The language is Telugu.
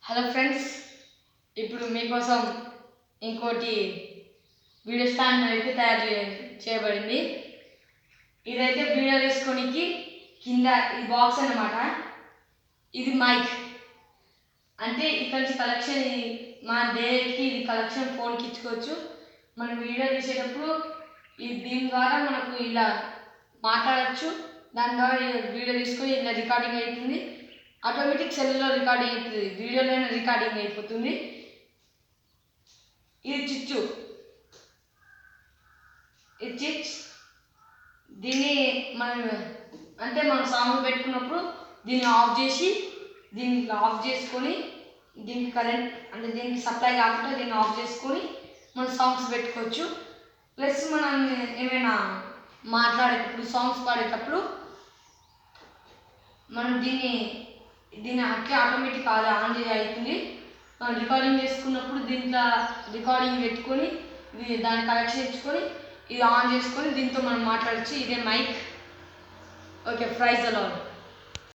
హలో ఫ్రెండ్స్, ఇప్పుడు మీకోసం ఇంకోటి వీడియో స్టాండ్ అయితే తయారు చేయబడింది. ఇదైతే వీడియో తీసుకోనికి కింద ఈ బాక్స్ అన్నమాట. ఇది మైక్ అంటే ఇక్కడ నుంచి కలెక్షన్ మా డైరెక్ట్కి ఇది కలెక్షన్ ఫోన్కి ఇచ్చుకోవచ్చు. మనం వీడియో తీసేటప్పుడు దీని ద్వారా మనకు ఇలా మాట్లాడచ్చు. దాని ద్వారా వీడియో తీసుకొని ఇలా రికార్డింగ్ అవుతుంది. ఆటోమేటిక్ సెల్లో రికార్డింగ్ అవుతుంది, వీడియోలోనే రికార్డింగ్ అయిపోతుంది. ఇది చిచ్చు, ఇది చిచ్. దీన్ని మనం సాంగ్ పెట్టుకున్నప్పుడు దీన్ని ఆఫ్ చేసి చేసుకొని దీనికి కరెంట్ అంటే దీనికి సప్లై కాకుండా దీన్ని ఆఫ్ చేసుకొని మనం సాంగ్స్ పెట్టుకోవచ్చు. ప్లస్ మనం ఏమైనా మాట్లాడేటప్పుడు సాంగ్స్ పాడేటప్పుడు మనం దీన్ని అట్లా ఆటోమేటిక్ ఆన్ అవుతుంది. మనం రికార్డింగ్ చేసుకున్నప్పుడు దీంట్లో రికార్డింగ్ పెట్టుకొని దాని కనెక్షన్ ఇచ్చుకొని ఇది ఆన్ చేసుకొని దీంతో మనం మాట్లాడచ్చు. ఇదే mike. Okay, praise the lord.